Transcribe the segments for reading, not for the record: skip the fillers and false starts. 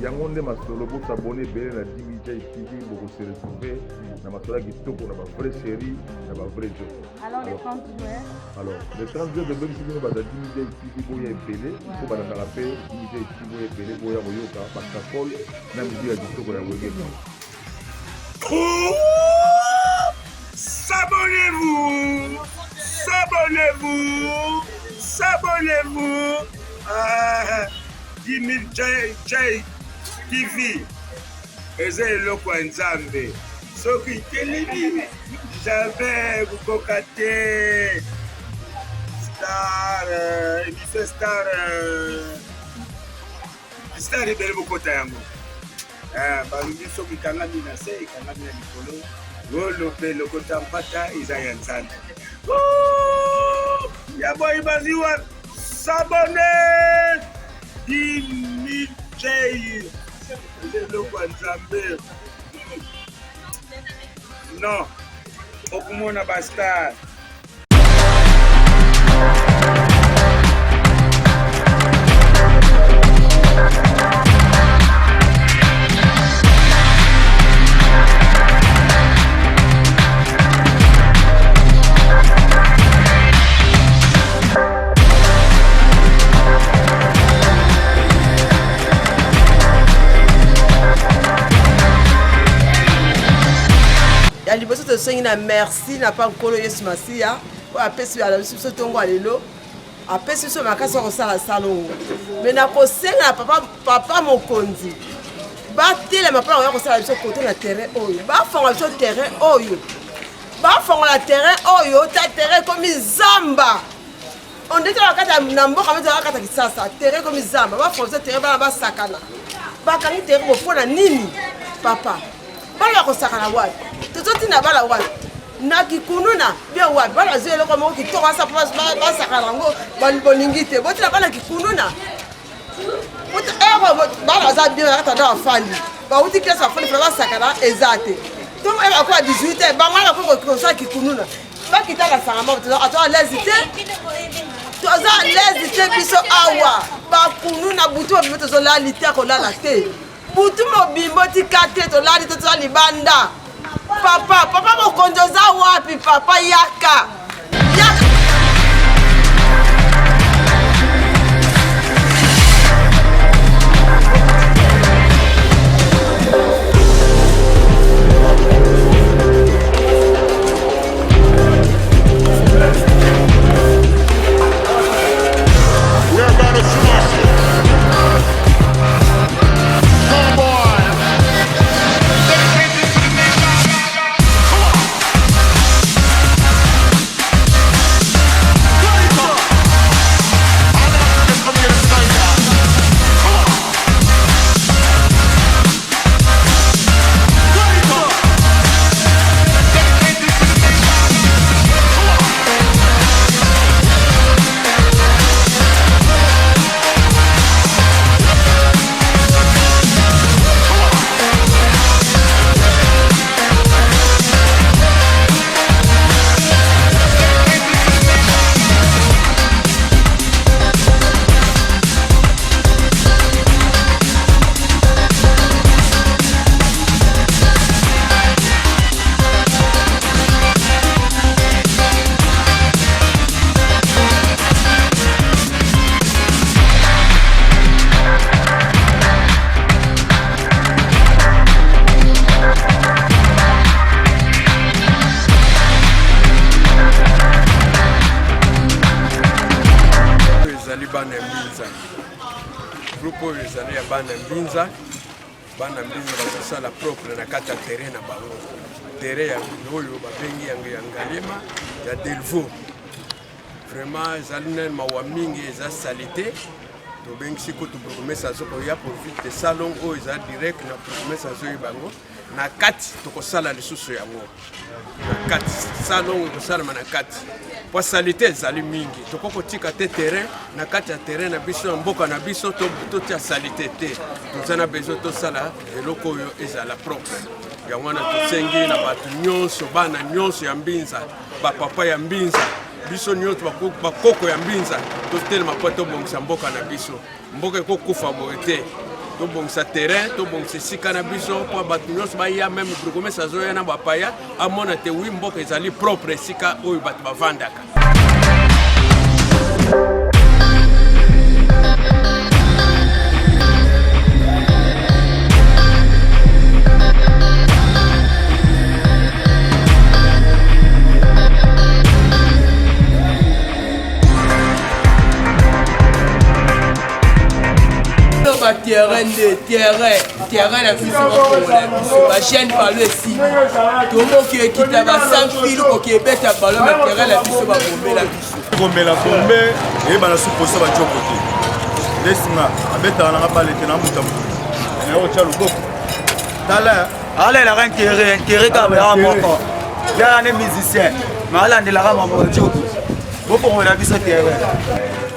yango nde masolo bosabone ebele na Dimi Jay TV bokose retrouver na masolo kitoko na ba vraie série na ba vrai jeu. Alors les 30 joueurs. Alors les 30 joueurs de Bengsi bino baza Dimi Jay TV boya ebele po balanda pe Dimi Jay TV boya ebele boya koyoka bakakol na midi ya kitoko ya wege. S'abonnez-vous, s'abonnez-vous, s'abonnez-vous à Dimi Jay TV. Eza eloko ya Nzambe. Soki telemi jamais kukoka te. Star, émission Star ebele bokota yango. Balubi soki kangami na se, kangami na likolo. Wolo pe lokota mpata eza ya Nzambe. Ya boy baziwa s'abonner. Dimi Jay. Eloko ya Nzambe. Non. Okumona ba star. Ya liboso tosengi na merci na pa nkolo Yesu Masiya po apesi ala biso tongo alelo apesi biso makasi kosala salongo me na kosenga na papa mokonzi batelema mpona koya kosala biso kote na terrain oyo bafongola biso terrain oyo bafongola terrain oyo ta terrain ekomi zamba ondete bakata na mboka mete bakata kisasa terrain ekomi zamba bafongola biso terrain bana basakana bakangi terrain bopona nini papa bala kosakana wapi tozotina bala wapi na kikununa bia wapi bala zelo kwa moko kitoko asa basakana yango bolingi te botina bala kikununa bala za bien bakata na afandi bauti klasa afandi fala basakana ezate donc eba kwa 18 bangala ko kosa kikununa bakitala sangama ato alezite toza alezite biso awa bakununa butu bimito zolali te kolala te butu mobimbo tika te tolali te toza libanda papa mokonzi oza wapi papa yaka groupe oyo ezali ya bana mbinza bazosala propre na kati ya terrain na bango terrain ya oyo babengi yango ya ngalema ya Delvaux vraiment ezali nene mawa mingi eza salite tobengisi kutu bourgmestre azokoya profite de salon oyo eza direct na bourgmestre azoyeba bango na kati tokosala lisusu yango na kati salon ekosalama na kati po salite ezali mingi tokokotika te terrain na kati ya terrain na biso mboka na biso totia salite te toza na besoin tosala eloko oyo ezala propre yango wana tosengi na bato nyonso bana nyonso ya mbinza bapapa ya mbinza biso nyonso bakoko ya mbinza totelema po tobongisa mboka na biso mboka ekokufa boye te tobongisa terrain tobongisa esika na biso mpo bato nyonso baya meme burgomestre azoya na bapaya amona te wi mboka ezali propre esika oyo bato bavandaka. terrain la biso ba chaîne parle ici tomo ki ekita ba 5 fil ko ki beta ballon na terrain la biso ba bombela biso bombela bombe e bana suposa ba jokote desima abeta na ba lete na mutamu na o chalo boko tala ala la intérêt ka ba moko ya ne musicien mais ala de la rama ba joko boko on a biso terrain.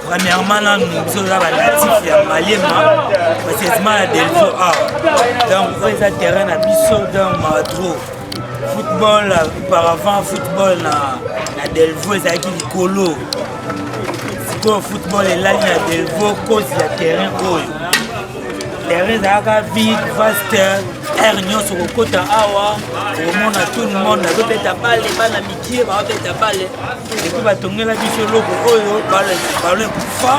Premièrement, nous sommes natifs ya Malema, parce que c'est la Delvo A. Donc, on fait un terrain à Bissau dans Madro. Football, auparavant, football na Delvo, c'est avec Nicolo. C'est quoi football et là, il y a Delvo, cause il y a terrain. Terrain, c'est vide, vaste, air, sur le côté awa. Au monde, tout le monde, peut-être à balle, pas la mitié, peut-être à balle. Et puis, va tourner la biche au logo, ballon pour fa,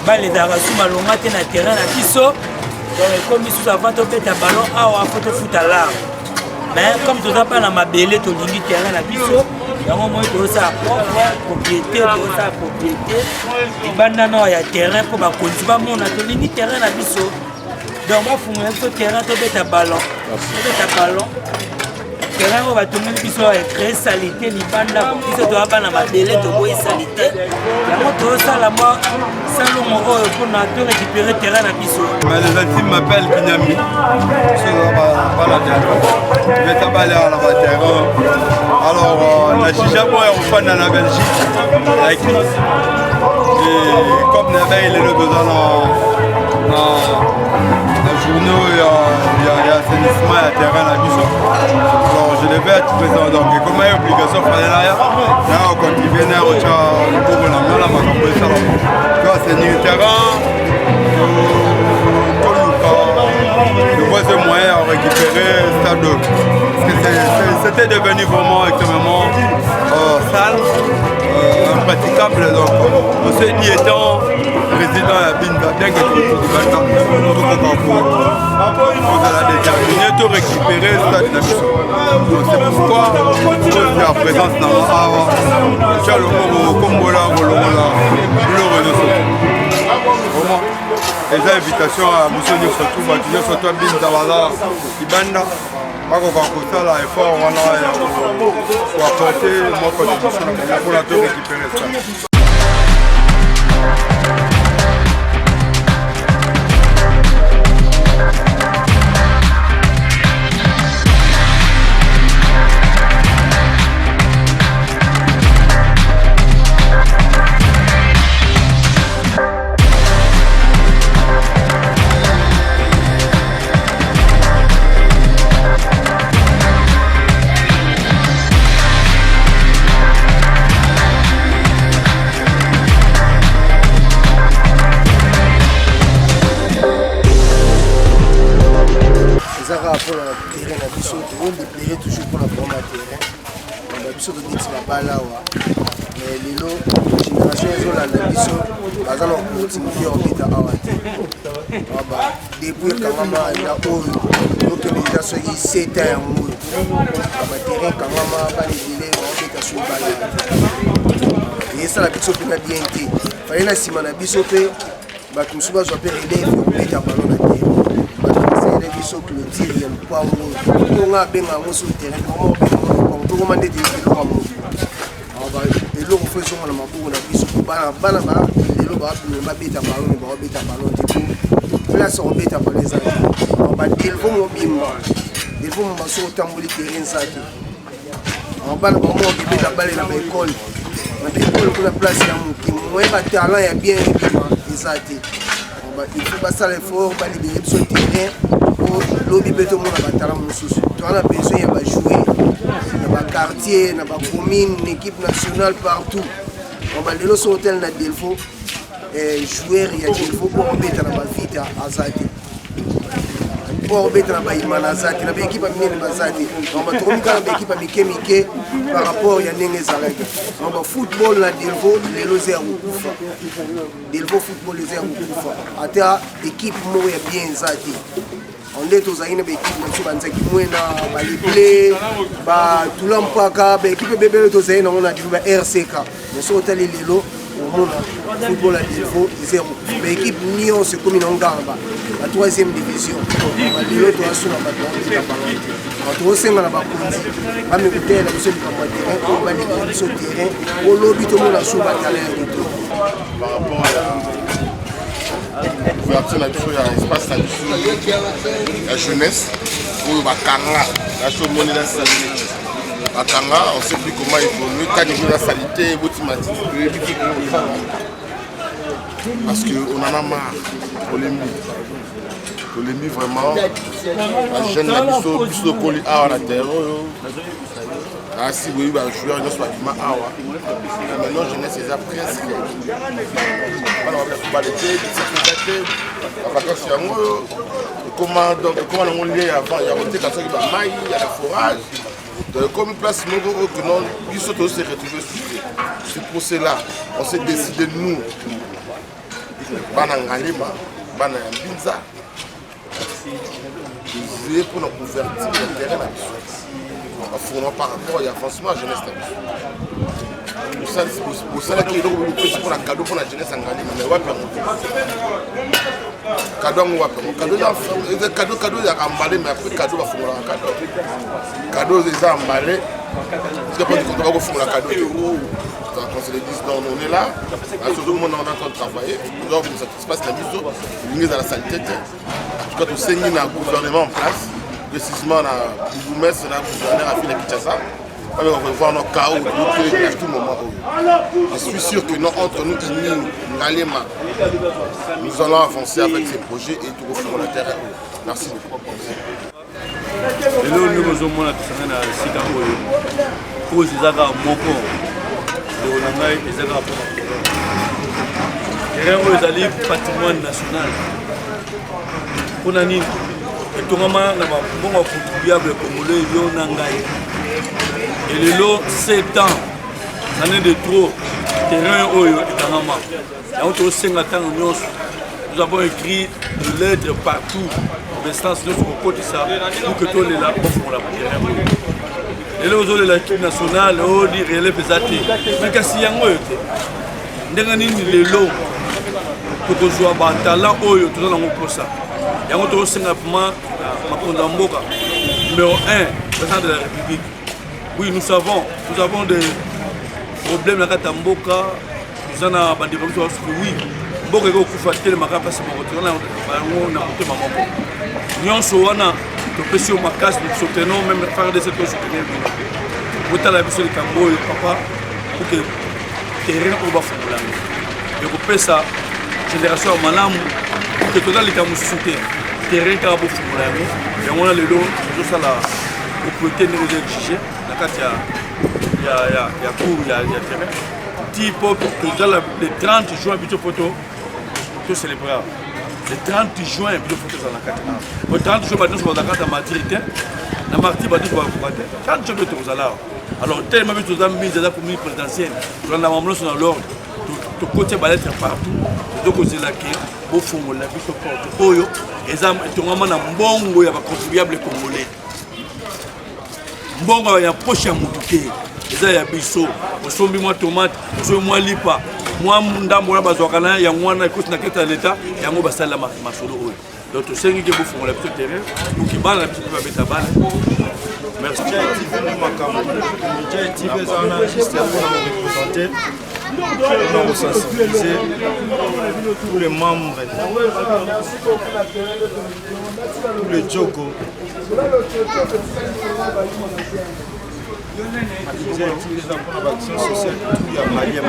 balle d'arasu, malonga, t'es na terrain à biso. Donc, comme ils sont avant, peut-être à ballon, awa, faut te foutre à l'art. Mais comme tu n'as pas la mabelle, tu as terrain à biso. Il y a un moment où tu as propriété, tu as propriété. Et maintenant, il y a terrain pour continuer. Tu as terrain à biso. Donc, on va faire un terrain, tu as ballon. Tu as ballon. Terrain, on va tourner le biso et créer salité. Tu dois avoir la mabelle, tu dois salité. Il y a ça là-bas. Salon pour récupérer le terrain à biso. Les intimes m'appellent Kinyami. Je vais t'aballer à la terrain. Alors, la chicha boy on fait dans la Belgique. Et comme il est le besoin dans journaux, il y a assainissement et terrain à biso. Alors, je devais être présent. Donc, comme il y a obligation de faire là, on continue à faire c'est un terrain. Je vois ce moyen à récupérer le stade. C'était devenu vraiment extrêmement sale, impraticable. Donc, on s'est dit étant président à Binda, bien que on a déterminé de récupérer le stade de donc c'est pourquoi la présence dans l'Awa, tu as le Kombola, le vraiment. Les invitations à Moussonio surtout, Mathieu surtout Binda Wala, Ibanda. Pour la effort, on a apporter mon contribution pour la récupérer ça. Pour la terrain, on déploie toujours pour la forme terrain. On a besoin de dire que la balle mais les lots, génération ils ont la biso, par exemple on continue en bêta à depuis quand maman il a eu donc déjà ce qui s'est un mot. Le terrain quand maman va les délais en bêta sur balle. Et ça la biso peut bien été. Fallait la si la biso peut, bah comme souvent je vais relève on bêta ballon la terre. Biso clôture ya mpango tonga benga mo sur terrain comment on peut commander des lots mo aba eloko fo so na mabuku na biso bana ba lelo ba ba beta ballon tipo place on beta ballon ça ba delvo mo bimba delvo mo baso tambuli terrain ça ki on ba mo ki beta ballon na école na école pour la place ya mo ki mo ba talent ya bien ça ti il faut pas ça l'effort ba libérer sur terrain. Lobby beto mona batala mosusu tu as besoin ya ba jouer na ba quartier na ba commune une équipe nationale partout on va lelo so hôtel na Delfo joueur ya Delfo pour embêter na ba vita azati pour mettre na baïma na zati na équipe à minene bazati on va trouver quand équipe à Miké par rapport ya ndenge ezalaki on va football na Delvaux lelo zéro kufa Delvaux football zéro kufa ata équipe moko ya bien zati on est aux aïnes équipe na banza ki mwena ba liplé ba tulampaka ba équipe bébé to zaina on a dit ba RCK mais so tali lelo on football à Delvaux zéro mais équipe Nyon c'est comme en Gamba la 3e division lelo to asu na bato to senga na bakonzi ba me kutela biso bi kamwa terrain ba ni biso terrain o lobi to mo la so ba talent par rapport à l'ouverture de l'espace de la jeunesse pour Bakanga, la chaumonnie de la salité. Bakanga, on ne sait plus comment évoluer, quand il y a la salité, parce qu'on en a marre, polémique vraiment, la jeune la plus de colis à la terre. Ah si oui, bah, je suis un joueur qui m'a awa. Maintenant, jeunesse, c'est presque. On va faire combat d'été, la vacance, il y a moi. Comment on l'est avant, il y a monté quand il y a maille, il y a la forage. Donc, comme une place, nous sommes tous retrouvés sur ce procès-là. On s'est décidé, nous, Banangalema, Banayambinza, pour nous convertir le terrain à par rapport à l'avancement à la jeunesse. Pour ça, il y a un cadeau pour la jeunesse en Ghana. Mais cadeau, il y a emballé, mais après, cadeau va faire un cadeau. Cadeau, c'est emballé. Parce que quand on va faire un cadeau, on se le dit, on est là. Tout le monde est en train de travailler. Nous avons une satisfaction de la mise, on est dans la saleté. En tout cas, tout le gouvernement en place. Précisément, le gouverneur a fait la Kinshasa. On va voir nos chaos à tout moment. Je suis sûr que nous, entre nous, Ngalema, nous allons avancer avec ces projets et tout refaire le terrain. Merci beaucoup. Et là, nous avons dit que nous avons posé des agas à Moko. Nous avons des agas à Moko. Nous avons dit patrimoine national. Pour nous, et tout le monde a contribuable congolais et les lots 7 ans année de trop terrain oyo et nous avons écrit des lettres partout au instance de côté ça pour que tout les là pour la terrain et là aux l'équipe nationale on dit relève zaté mais kasi yango yote ndengani ni les lots pour que jouer ba talent oyo tout dans pour ça yango to singalement Makonda Mboka numéro 1 président de la République. Oui, nous avons des problèmes dans la Mboka. Nous avons des problèmes oui. Mboka est au coup fatigué, mais pas si on a monté ma maman. Nous avons des pressions macas, nous soutenons même faire des secteurs soutenir. Vous avez vu le Cambo et papa pour que le terrain au bas football. Et vous faites ça, génération à Malam, pour que tout le monde soutient. Terrain car beaucoup et on a le lot tout ça la propriété nous exiger la carte il y a cours il y a terrain type tout ça le 30 juin plutôt photo tout célébrer le 30 juin plutôt photo dans la carte le 30 juin maintenant sur la carte maturité la martie va dire quoi 30 juin tout ça alors tellement tout ça mis déjà pour une présidentielle dans la maman sur l'ordre tout côté va être partout donc c'est là que au fond la vie se porte oyo ezam tongama na mbongo ya ba contribuable congolais mbongo ya poche ya mutuke eza ya biso osombi mwa tomate osombi mwa lipa mwa ndambo na bazwakana ya mwana ikosi na keta l'état yango basala masolo oyo donc to sengi ke bofongo la biso terrain pour ki bana biso ba beta bana merci TV zana juste pour nous représenter pour sensibiliser tous les membres, tous les Djoko. J'ai utilisé pour l'action sociale tout le Malien.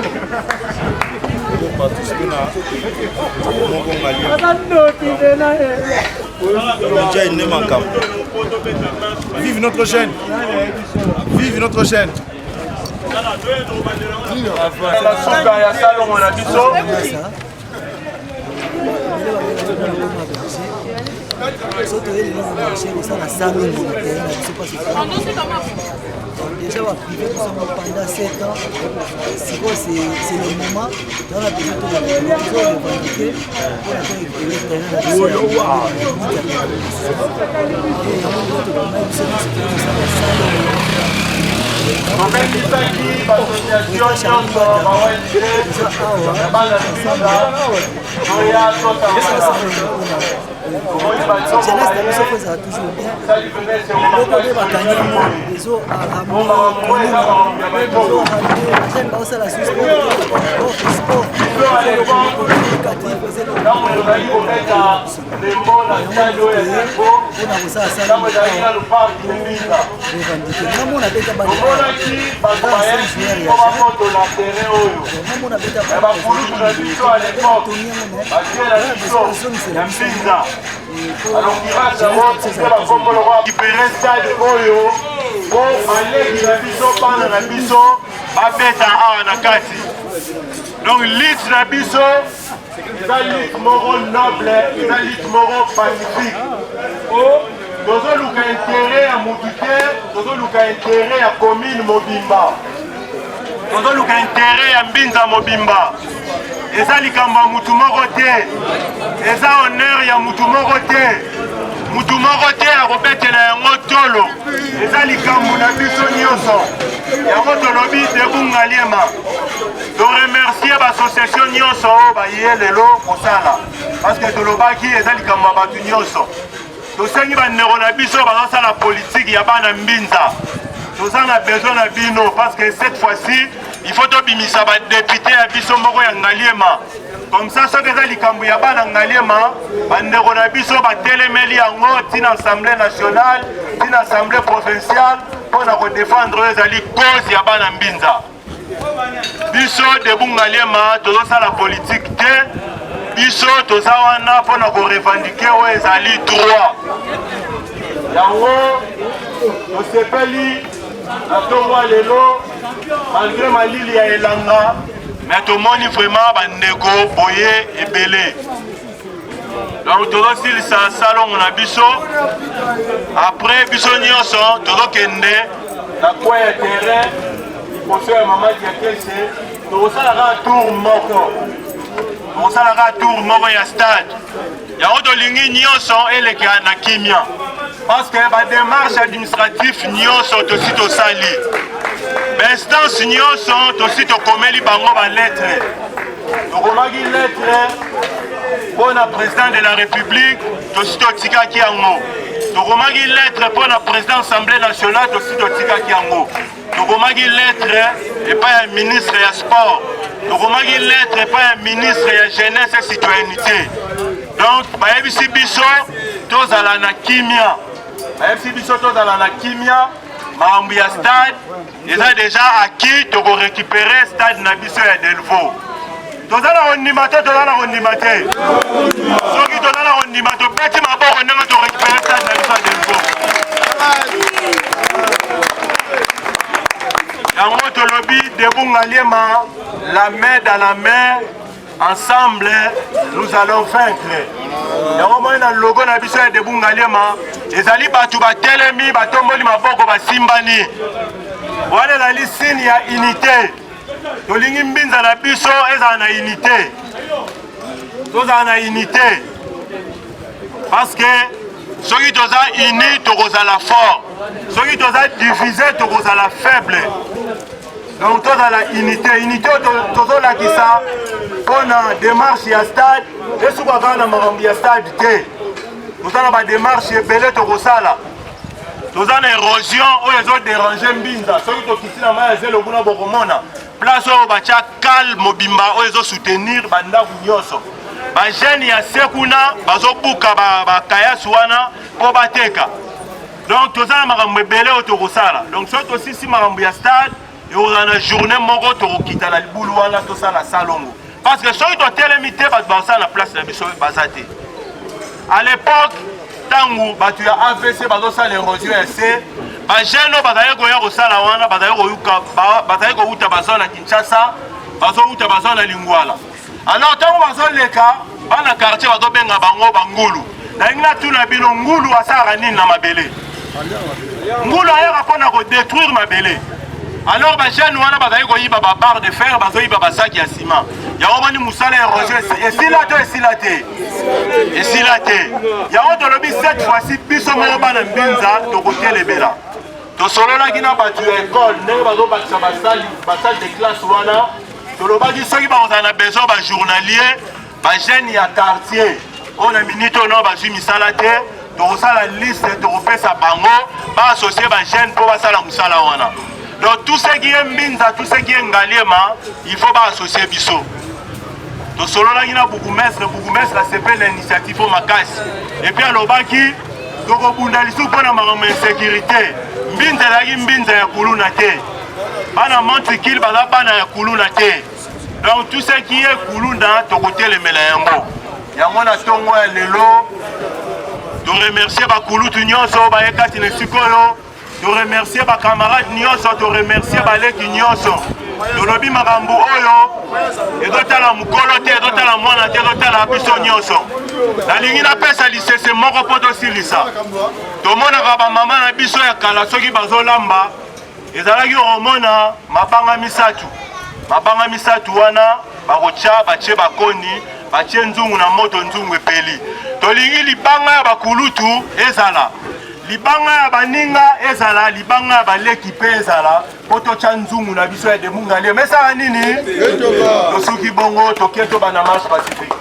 Pour participer à mon Vive notre chaîne! Vive notre chaîne! so toyeli na marché kosala salon na terrain na biso parce déjà va privé pendant 7 ans sikoyo c'est le moment dans la besoin de revendiquer pour la terrain na topekisaki bassociation nyonso bawange ya bana misika toya totanga omoi ntango ezali kobeta ndembo na stade oyo ezalifo ntango ezali na luparke mbinga omonaki bato bayaki po bafotola terrain oyo ya bakulutu na biso à l'époque batie na biso ya mbinza alongirage yango tike bakomboloko récupéré stade oyo po baleki na biso bana na biso babeta awa na kati donc lutte na biso eza lutte moko noble eza lutte moko pacifique o tozoluka intérêt ya motu te tozoluka intérêt ya commune mobimba tozoluka intérêt ya mbinza mobimba eza likambo ya mutu moko te eza honneur ya mutu moko te mutu moko te akobetela yango tolo eza likambo na biso nyonso yango tolobi debungaliema toremercie bassociation nyonso oyo baye lelo kosala parce que tolobaki eza likambo ya bato nyonso tosengi bandeko na biso bazosala politike ya bana mbinza toza na besoin na bino parce que cette fois-ci il faut tobimisa badepute ya biso moko ya ngaliema comme ça soki eza likambo ya bana ngaliema bandeko na biso batelemeli yango ntina assemblée nationale ntina assemblée provinciale mpona kodefendre oyo ezali cause ya bana mbinza biso debu ngaliema tozosala politike te biso toza wana mpona korevendike oyo ezali droit yango tosepeli na ntongo lelo malgré malili ya elanga mais tomoni vraiment bandeko boye ebele donc tozosilisa salongo na biso après biso nyonso tozokende na coin ya terrain liboso ya mamadi ya kese tokosalaka tour moko ya stade yango tolingi nyonso eleka na kimia parce que badémarche administratif nyonso tosi tosali bainstance nyonso tosi tokomeli bango balettre tokomaki lettre mpona président de la république tosi totikaki yango tokomaki lettre mpona président assemblée nationale tosi totikaki yango tokomaki lettre epai ya ministre ya sport tokomaki lettre epai ya ministre ya jeunesse et citoyenneté donc bayebisi biso tozala na kimia bayebisi biso tozala na kimia makambo ya stade eza déjà acquis tokorécupérer stade na biso ya Delvaux toza na kondima te toza na kondima te soki toza na kondima tobeti maboko ndenge torécupérer stade na biso ya Delvaux yango tolobi debu ngaliema la main dans la main ensemble nous allons vaincre yango moi na logo na biso ya debu ngaliema ezali bato batelemi batomboli maboko basimbani wana ezali signe ya unité tolingi mbinza na biso ezala na unité tozala na unité parce que soki toza uni tokozala fort soki toza divisé tokozala faible donc tozala unité tozolakisa mpona démarche ya stade esuka kaka na makambo ya stade te toza na badémarche ebele tokosala toza na érosion oyo ezodérange mbinza soki tokisi na mai ya zelo kuna bokomona place oyo batya kale mobimba oyo ezosoutenir bandako nyonso bajeune ya se kuna bazobuka bakayasi wana mpo bateka donc toza na makambo ebele oyo tokosala donc soki tosisi makambo ya stade ekozala na journée moko tokokita na libulu wana tosala salongo parce que soki totelemi te bato bakosala na place na biso baza te à l'époque ntango bato ya AVC bazosala érosion ya se bajeune oyo bazali koya kosala wana bazali kouta baza na Kinshasa bazouta baza na Lingwala alors ntango bazoleka bana quartier bazobenga bango bangulu nalingi tuna bino ngulu asalaka nini na mabele ngulu ayaka mpona kodétruire mabele alors bajeune wana bazali koyiba babarre de fer bazoyiba basaki ya nsima yango moni mosala érosion esila to esila te esila te yango tolobi cette fois-ci biso moko bana mbinza tokotelebela tosololaki na bato ya ekole ndenge bazobakisa basale de classe wana tolobaki soki bakozala na besoin bajournalier bajeune ya quartier oyo na minute oyo bazwi misala te tokosala liste tokopesa bango baasocie bajeune mpo basala mosala wana donc tout ce qui est mbinza tout ce qui est ngaliema il faut baasocie biso tosololaki na bourgmestre asepe na initiative o makasi epuis alobaki tokobunda lisu mpona makambo ya insécurité mbinza ezalaki mbinza ya kuluna te bana montrikile baza bana ya kuluna te donc tout ce qui est kuluna tokotelemela yango na ntongo ya lelo toremercie bakulutu nyonso baye kati na esika toremercie bacamarade nyonso toremercie baleki nyonso tolobi makambo oyo ezotala mokolo te ezotala mwana te ezotala biso nyonso nalingi napesa lisese moko mpo tosilisa tomonaka bamama na biso ya kala soki bazolamba ezalaki komona mabanga misatu wana bakotya batie bakoni batie nzungu na moto nzungu epeli tolingi libanga ya bakulutu ezala libanga ya baninga ezala libanga ya baleki mpe ezala mpo totya nzungu na biso ya demungalie mesala nini tosuki bongo toke toba na marche pacifique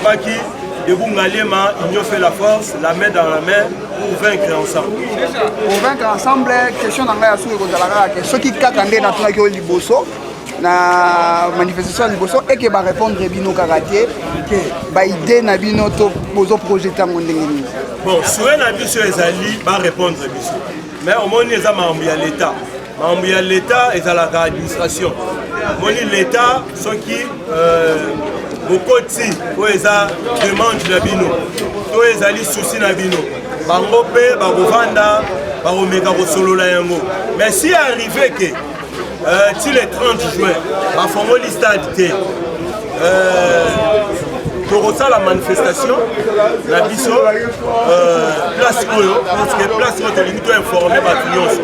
alobaki debout Ngaliema, union fait la force, la main dans la main pour vaincre ensemble. Pour vaincre ensemble, question d'anglais à souhait que ceux qui kakande na tuna ki liboso na manifestation liboso et que ba répondre bino karaté que ba idée na bino to bozo projeter ngondengeni. Bon, souhait na biso ezali ba répondre biso. Mais au moins les membres ya l'état. Membres ya l'état et à l'administration. Moni l'état ceux qui bokoti oyo eza demande na bino to ezali souci na bino bango mpe bakovanda bakomeka kosolola yango mais si arrivé ke ti le 30 juin bafongoli stade te tokosala manifestation na biso place oyo parce que place oyo tolingi to informe bato nyonso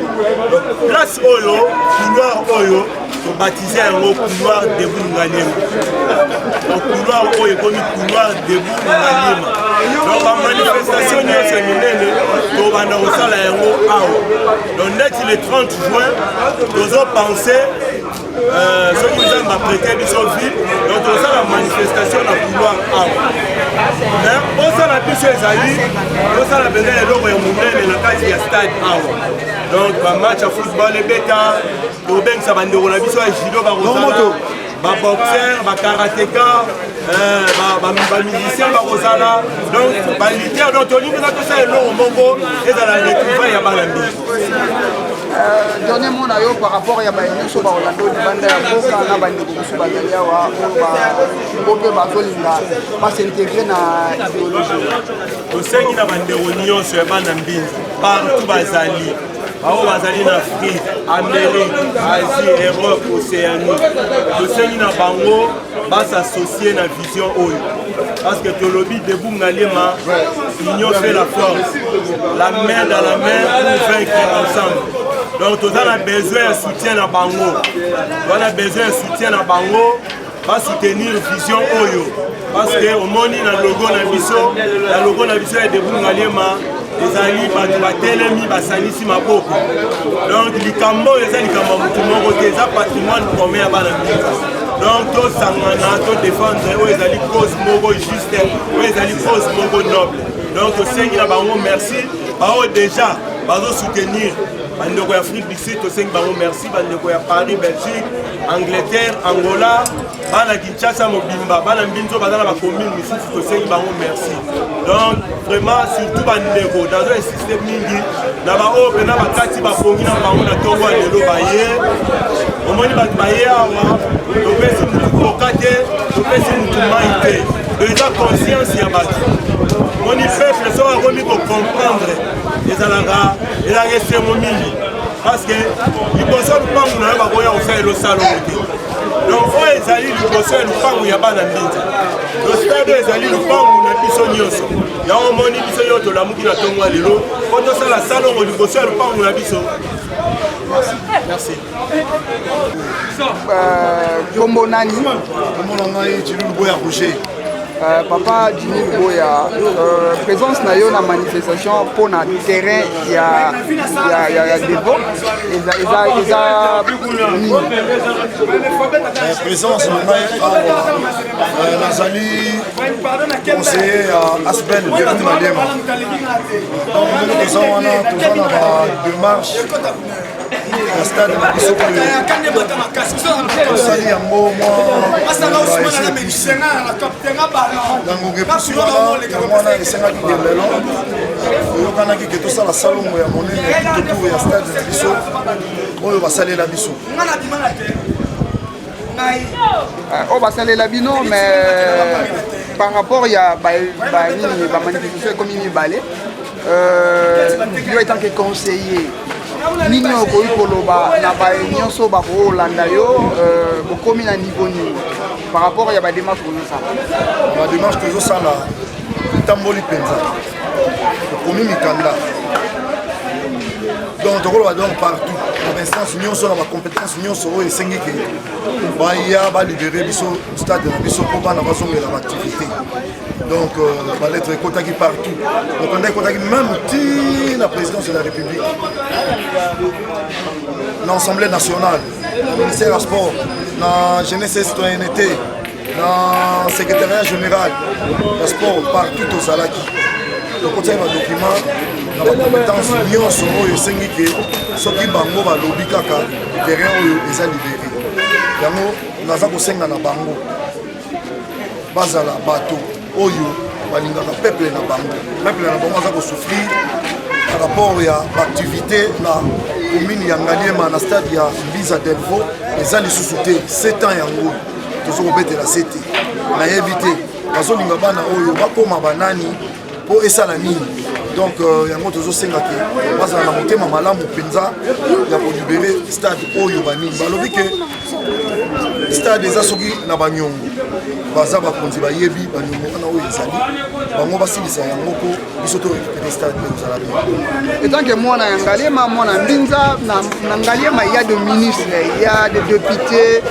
place oyo couloir oyo tobaptise yango couloir debout Ngaliema donc couloir oyo ekomi couloir debout Ngaliema donc bamanifestation nyonso minene tobanda kosala yango awa donc neti le 30 juin tozopense soki nzambe aprete biso vie donc tozosala manifestation na couloir awa mais osala biso ezali tosala mpenza eloko ya monene na kati ya stade awa donc bamatch ya football ebeta tobengisa bandeko na biso ya judo bakozala baboxer bakarateka bamusicien bakozala donc baliter donc tolingi eza tosala eloko moko ezala retrouvaille ya bana mbisi. Dernier mot na yo par rapport ya bayenyonso baolanda libanda ya mboka na bandeko mosusu bazali awa oyo mpe bazolinga basintegre na idéologie tosengi na bandeko nyonso ya bana mbinzi partout bazali bao bazali na Afrique, Amérique, Asie, Europe, Océanie tosengi na bango basassocie na vision oyo parce que tolobi debout Ngaliema union fait la force la main dans la main pour vaincre ensemble. Donc on a besoin de soutien à bango. On a besoin de soutien à bango pour soutenir vision oyo. Parce que au monde na logo na biso est debout Ngaliema les alliés batelemi basanisi maboko. Donc likambo eza likambo mutu moko te eza patrimoine commun ya bana mbika. Donc to sangana to défendre oyo ezali cause moko juste oyo ezali cause moko noble. Donc tosengi na bango merci bao déjà bazo soutenir bandeko ya Afrique du Sud tosengi bango merci bandeko ya Paris, Belgique, Angleterre, Angola, bana Kinshasa mobimba, bana mbinzo bazala ba commune misusu tosengi bango merci. Donc vraiment surtout bandeko dans un système mingi na ba o pena bakati ba fongi na bango na tongo lelo baye. Omoni ba baye awa topesi mutu kokate, topesi mutu maite. Déjà conscience ya bato. Moni peuple so a remis pour comprendre ezalaka elakese momili parce que liboso lupangu na yo bakoya kosalela osala te donc oyo ezali liboso ya lupangu ya bana mbinza lostade oyo ezali lupangu na biso nyonso yango omoni biso yo tolamuki na ntongo ya lelo po tosala salongo liboso ya lupangu na biso. Merci. Kombo nani? Kombo na ngai Djilou Boya Roger. Papa Jimmy Boya, présence na yo na manifestation pour na terrain ya dévot présence na ngai nazali conseiller à Asbel Ngaliema. Donc nous sommes wana na ba démarche na stade na biso osali yango mwana esengaki de lelo oyokanaki ke tosala salongo ya monene totour ya stade na biso oyo basalela biso oyo basalela bino mais par rapport ya bamanifestation ekomi mibale yo etant que conseiller nini okoki koloba na nyonso bakolanda yo bokomi na niveau nini par rapport ya badémarche kozosala badémarche tozosala etamboli mpenza okomi mikanda donc tokoloba donc partout na bainstance nyonso na bacompétence nyonso oyo esengi ke baya balibere biso stade na biso mpo bana bazongela baactivité donc balettre ekotaki partout okanda ekotaki même ti na présidence de la république na assemblée nationale na ministère ya sport na jeunesse et citoyenneté dans le secrétariat général de sport partout au Zalaki. Donc, on a un document dans la compétence nyonso oyo esengi ke soki bango balobi kaka terrain oyo eza libéré. Yango naza kosenga na bango bazala bato oyo balingaka peuple na bango aza kosouffrir par rapport ya activité na commune ya Ngaliema na stade ya Mbiza Delvaux eza lisusu te 7 ans yango tozokobetela 7 nayebi te bazolinga bana oyo bakoma banani mpo esala nini. Donc yango tozosenga ke bazala na motema malamu mpenza ya kolibere stade oyo banini balobi ke stade eza soki na banyongo baza bakonzi bayebi banyongo wana oyo ezali bango basilisa yango mpo biso torekipere stade ezala bien. Etant que mwana ya Ngaliema mwana Mbinza na Ngaliema il y a des ministres, il y a des députés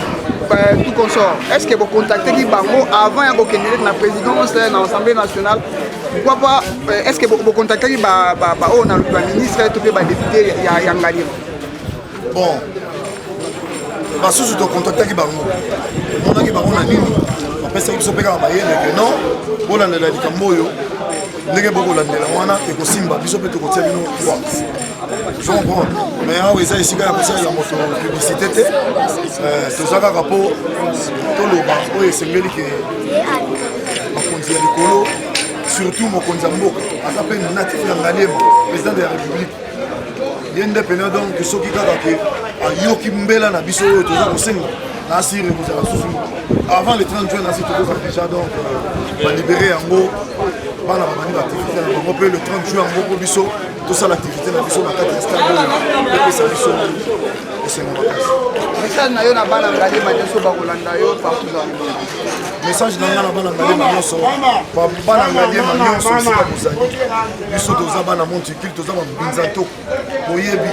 tout consort. Est-ce que vous contactez qui bango avant ya kokendele na présidence na l'Assemblée nationale? Pourquoi pas est-ce que vous contactez qui ba on a le ministre tout ba député ya Ngaliema? Bon basusu to contacter ki bango mona ki bango na nini bapesa ki biso mpe kaka bayele ke non bolandela likambo oyo ndenge bokolandela wana ekosimba biso mpe tokotia bino kwa je comprends mais awa eza esika ya kosalela moto publicité te toza kaka mpo toloba oyo esengeli ke bakonzi ya likolo surtout mokonzi ya mboka aza mpe natif ya Ngaliema président de la république ye nde pene donc soki kaka ke ayoki mbela na biso oyo toza kosenga na asire kozala susu avant le 30 juin nasi tokoza déjà donc balibere yango bana babandi baactivité na bango mpe le 30 juin yango mpo biso tosala activité na biso na kati ya stade oyo epesa biso kosenga makasi. Message na yo na bana Ngaliema nyonso bakolanda yo partout dans le monde. Message na nga na bana Ngaliema nyonso bana Ngaliema nyonso esika bozali biso toza bana monticule toza bambinza ntoko boyebi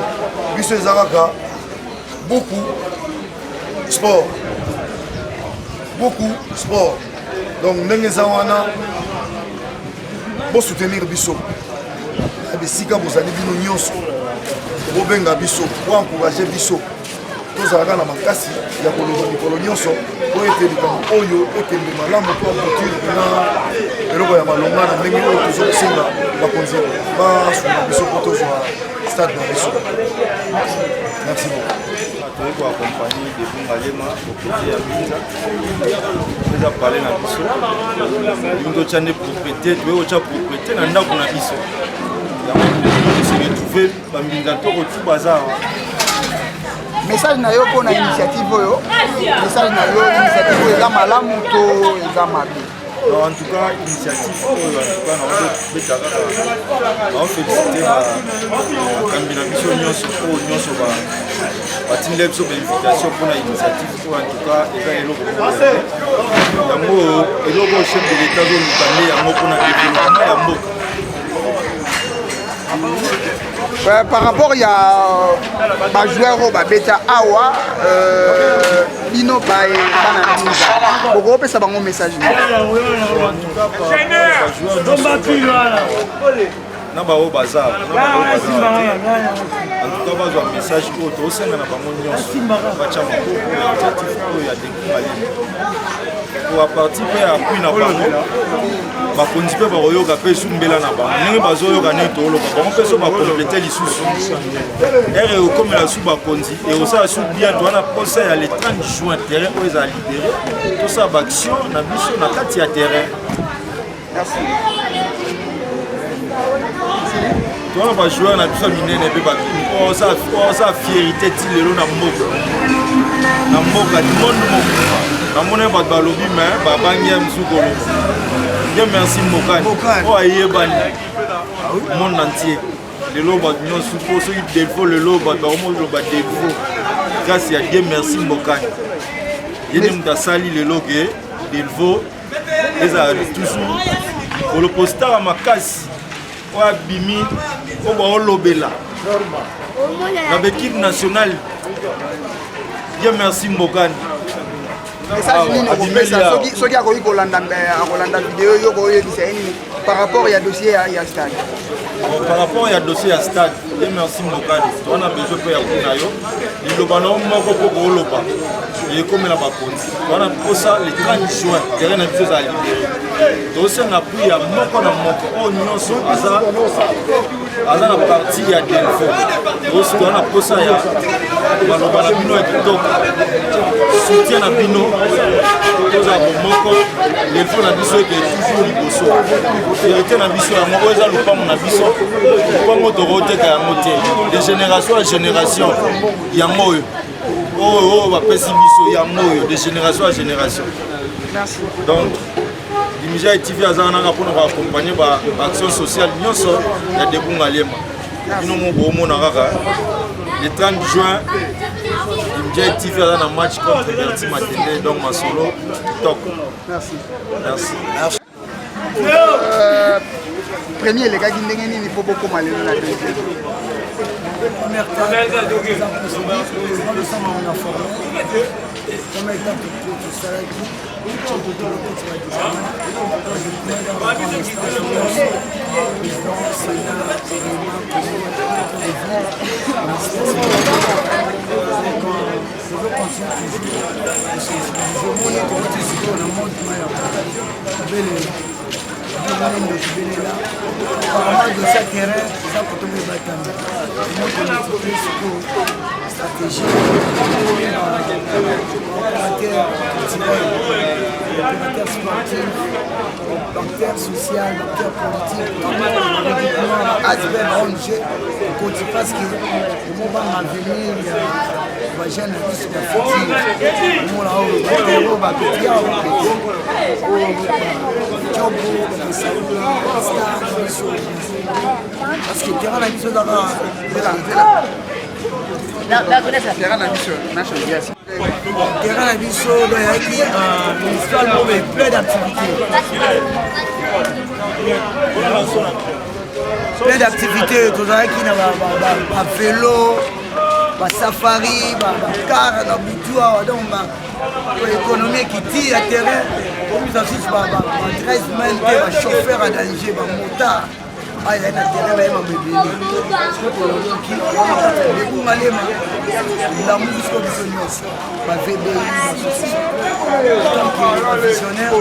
biso eza kaka beaucoup sport donc ndenge eza wana bosoutenir biso bisika bozali bino nyonso bobenga biso boencourage biso tozalaka na makasi ya koloba mikolo nyonso po ete likambo oyo ekende malamu mpo aboutir na eloko ya malonga na ndenge oyo tozokosenga bakonzi basunga biso mpo tozwa stade na biso. Merci beaucoup. toyei koakompagne depuis Ngaliema okoti ya Mbinza eza pale na biso lingi totya nde propriété toyei kotya propriété na ndako na biso yango se retrouve bambinza toko tu baza awa. Message na yo mpona initiative oyo message na yo initiative oyo eza malamu to eza mabe? Non, en tout cas, initiative, en tout cas, on félicite la combinaison nyonso batindela biso invitation pour l'initiative en tout cas eza eloko yango eloko chef de l'état zolukande yango mpona développement ya mboka. Par rapport ya bajoueur oyo babeta awa bino bana Mbinza bokopesa bango message na bao baza en tout cas bazwa message oyo tosenga na bango nyonso batya maboko initiative oyo ya Ngaliema po apartir mpe ya appui na bango bakonzi mpe bakoyoka mpe esumbela na bango ndenge bazoyoka nini tooloka bango mpe so bakomplete lisusu ere okomela su bakonzi ekosala su bien towana posa ya le 30 juin terrain oyo ezala libéré tosala baaction na biso na kati ya terrain. towana bajoueur na biso minene mpe oza fierité ti lelo na mboka monde moko namoni bato balobi me babangi ya misu koloba ye merci Mbokani oyo ayebani monde entier lelo bato nyonso po soki Delvaux lelo bato bakomoloba Delvaux grâce ya Dieu merci Mbokani ye nde moto asali lelo ke Delvaux ezala toujours kolopostara makasi oyo abimi oyo baolobela na bekipe nationale Dieu merci Mbokani. message nini okopesa soki akoki kolanda video oyo koyebisa ye nini par rapport ya dossier ya stade? Par rapport à dossier à stade, merci Mokadi. On a besoin de faire un peu. Il y a un peu et comme la bakonzi on a pour ça le 30 juin terrain na biso za libéré donc c'est un appui ya moko na moko o nyonso aza na partie ya Delfo donc on a pour ça ya baloba na bino ya kitoko soutien na bino toza moko Delfo na biso ke toujours liboso vérité na biso ya moko eza lupango na biso lupango tokoteka yango te de génération à génération yango oyo oh bapesi biso ya moyo de génération à génération. Merci. Donc Dimija TV azana pour nous accompagner par action sociale nyonso ya Debunga Lema. Bino mo bomona kaka le 30 juin Dimija TV azana match contre Berti Matende donc ma solo top. Merci. Merci. Premier les gars qui ndenge nini faut beaucoup malé na deuxième. Première fois, nous sommes en informé. Comme étant tout ça, apparemment de ce terrain, ça peut tomber bâtiment. Moi, je me suis stratégie, opérateur sportif, opérateur social, opérateur politique, aspect rangé, parce que le moment va venir, on va gêner sur la future. On va parce que terrain la mission d'abord terrain la mission terrain la mission l'histoire est plein d'activités tout ça qui n'a vélo safari car na butua donc l'économie qui tire à terrain comme ils assistent 13 mètres chauffeur à danger motard ah il y a un terrain là ma bébé la musique comme ça VBI donc visionnaire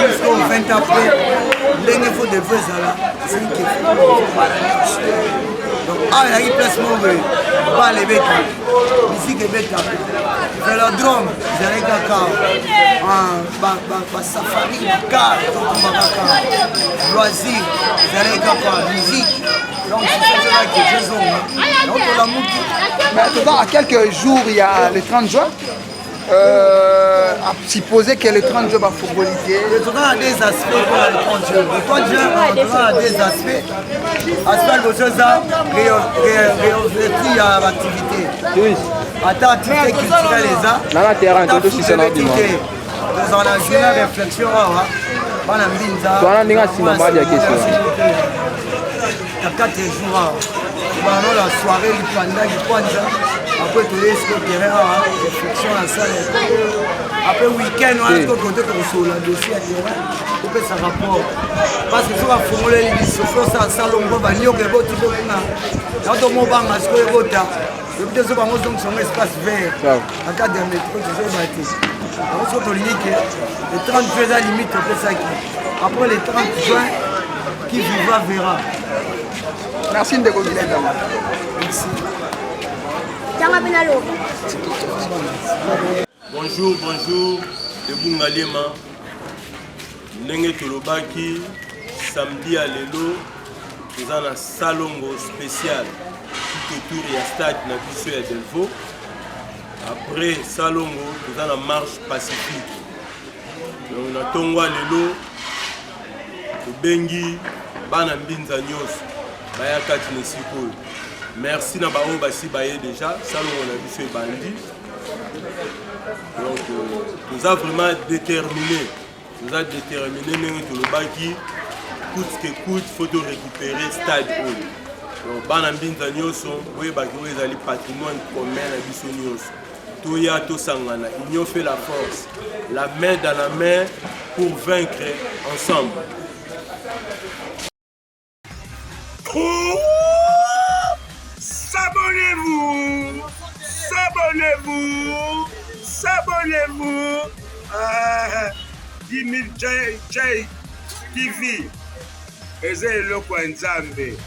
jusqu'au 20 après il faut des vrais là c'est qui donc ah il y a une place mauvaise pas les bêtes musique est bête vélodrome j'allais caca safari car loisir j'allais caca musique donc c'est ça que je zone donc la musique maintenant à quelques jours il y a le 30 juin à supposer que le 30 juin va footballiser. Le tournoi a des aspects pour le 30 juin. Le 30 juin, le tournoi a des aspects. Aspect de choses à réouvrir à l'activité. Oui. Attends, activité culturelle les arts. Dans la terrain, tout aussi c'est normal. Nous avons la journée de réflexion. On a mis ça. Tu as un si normal de question. Il y a 4 jours. Pendant la soirée, il prendra du Kwanza. Après, tu laisses le terrain, réflexion à la salle. Après, week-end, on a un côté sur le dossier à terrain. On peut ça rapport. Parce que si on a formulé les discussions, ça salon, on va dire que tu peux faire. Quand on m'a dit que je vais faire, je vais faire un espace vert. En cas de métro, je vais bâtir. Alors, si on dit que les 30 juin, à la limite, on fait ça. Après les 30 juin, qui vivra verra. Merci de vous dire. Merci. Bonjour, bonjour, de Bungalema. Ndenge Tolobaki, samedi à Lelo, nous avons un salongo spécial tout autour du stade na biso ya Delvaux. Après salongo, nous avons une marche pacifique. Donc, nous avons Lelo, Bengi, Bana Mbinza Nyos, Bayakati Nesiko. Merci na bao basi baye déjà, salongo na biso e bandi. Donc nous avons vraiment déterminé, ndenge tolobaki coûte que coûte faut de récupérer stade oyo. Donc bana mbinza nyonso oyebaki oyo ezali patrimoine commun na biso nyonso. Toya tosangana, union fait la force, la main dans la main pour vaincre ensemble. S'abonnez-vous. S'abonnez-vous. S'abonnez-vous. 10 000 Jai TV. Eza eloko ya Nzambe.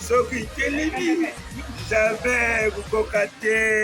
Soki telemi, Nzambe kukoka te.